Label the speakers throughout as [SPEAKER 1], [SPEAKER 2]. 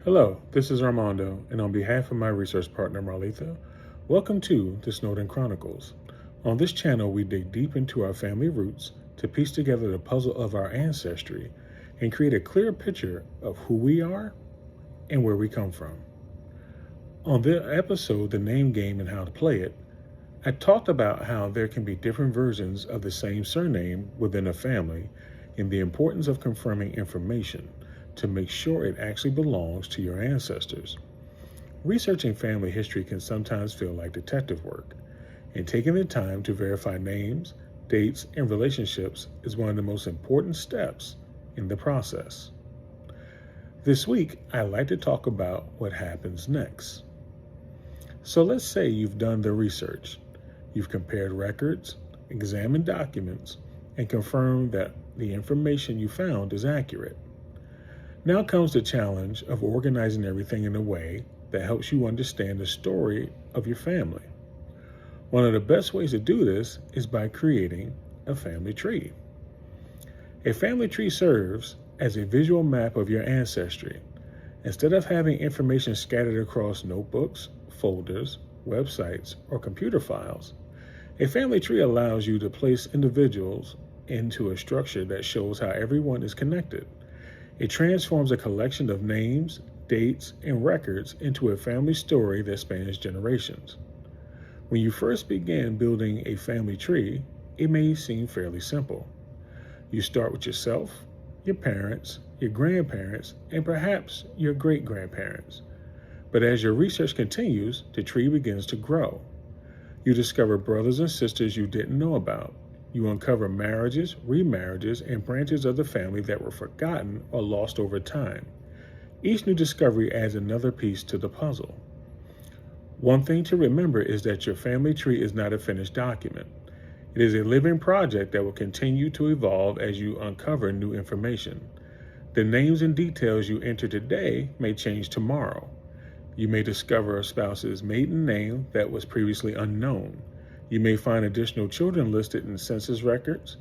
[SPEAKER 1] Hello, this is Armando, and on behalf of my research partner Marletha, welcome to the Snowden Chronicles. On this channel, we dig deep into our family roots to piece together the puzzle of our ancestry and create a clear picture of who we are and where we come from. On the episode, The Name Game and How to Play It, I talked about how there can be different versions of the same surname within a family and the importance of confirming information to make sure it actually belongs to your ancestors. Researching family history can sometimes feel like detective work, and taking the time to verify names, dates, and relationships is one of the most important steps in the process. This week, I'd like to talk about what happens next. So let's say you've done the research. You've compared records, examined documents, and confirmed that the information you found is accurate. Now comes the challenge of organizing everything in a way that helps you understand the story of your family. One of the best ways to do this is by creating a family tree. A family tree serves as a visual map of your ancestry. Instead of having information scattered across notebooks, folders, websites, or computer files, a family tree allows you to place individuals into a structure that shows how everyone is connected. It transforms a collection of names, dates, and records into a family story that spans generations. When you first begin building a family tree, it may seem fairly simple. You start with yourself, your parents, your grandparents, and perhaps your great-grandparents. But as your research continues, the tree begins to grow. You discover brothers and sisters you didn't know about. You uncover marriages, remarriages, and branches of the family that were forgotten or lost over time. Each new discovery adds another piece to the puzzle. One thing to remember is that your family tree is not a finished document. It is a living project that will continue to evolve as you uncover new information. The names and details you enter today may change tomorrow. You may discover a spouse's maiden name that was previously unknown. You may find additional children listed in census records.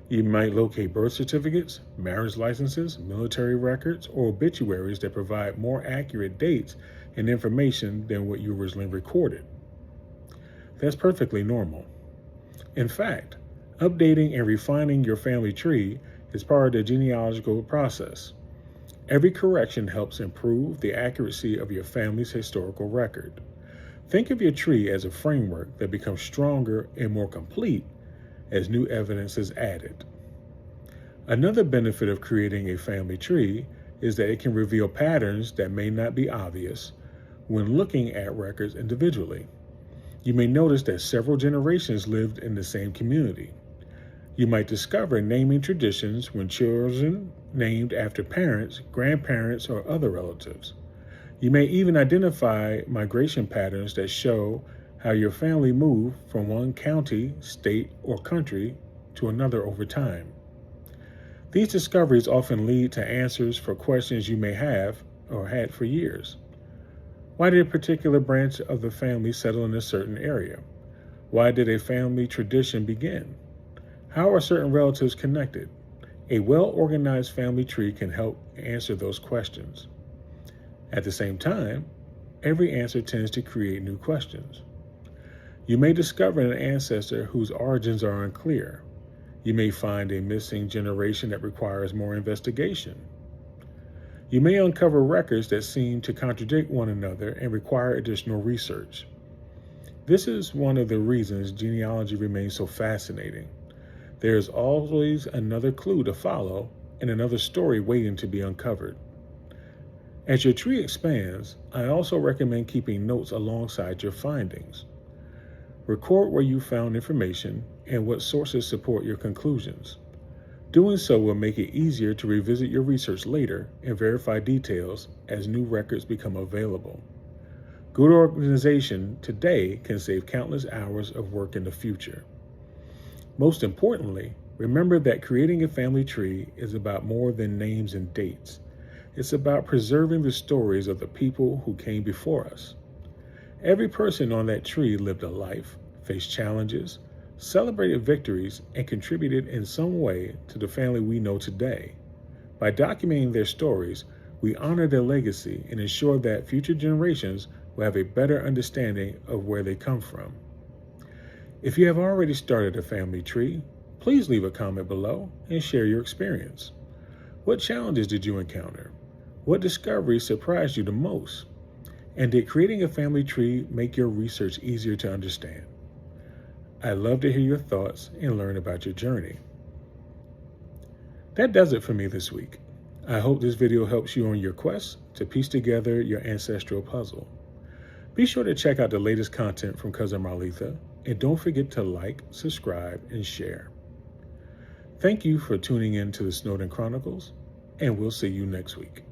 [SPEAKER 1] You might locate birth certificates, marriage licenses, military records, or obituaries that provide more accurate dates and information than what you originally recorded. That's perfectly normal. In fact, updating and refining your family tree is part of the genealogical process. Every correction helps improve the accuracy of your family's historical record. Think of your tree as a framework that becomes stronger and more complete as new evidence is added. Another benefit of creating a family tree is that it can reveal patterns that may not be obvious when looking at records individually. You may notice that several generations lived in the same community. You might discover naming traditions when children named after parents, grandparents, or other relatives. You may even identify migration patterns that show how your family moved from one county, state, or country to another over time. These discoveries often lead to answers for questions you may have or had for years. Why did a particular branch of the family settle in a certain area? Why did a family tradition begin? How are certain relatives connected? A well-organized family tree can help answer those questions. At the same time, every answer tends to create new questions. You may discover an ancestor whose origins are unclear. You may find a missing generation that requires more investigation. You may uncover records that seem to contradict one another and require additional research. This is one of the reasons genealogy remains so fascinating. There is always another clue to follow and another story waiting to be uncovered. As your tree expands, I also recommend keeping notes alongside your findings. Record where you found information and what sources support your conclusions. Doing so will make it easier to revisit your research later and verify details as new records become available. Good organization today can save countless hours of work in the future. Most importantly, remember that creating a family tree is about more than names and dates. It's about preserving the stories of the people who came before us. Every person on that tree lived a life, faced challenges, celebrated victories, and contributed in some way to the family we know today. By documenting their stories, We honor their legacy and ensure that future generations will have a better understanding of where they come from. If you have already started a family tree, please leave a comment below and share your experience. What challenges did you encounter? What discoveries surprised you the most? And did creating a family tree make your research easier to understand? I'd love to hear your thoughts and learn about your journey. That does it for me this week. I hope this video helps you on your quest to piece together your ancestral puzzle. Be sure to check out the latest content from Cousin Marletha, and don't forget to like, subscribe, and share. Thank you for tuning in to the Snowden Chronicles, and we'll see you next week.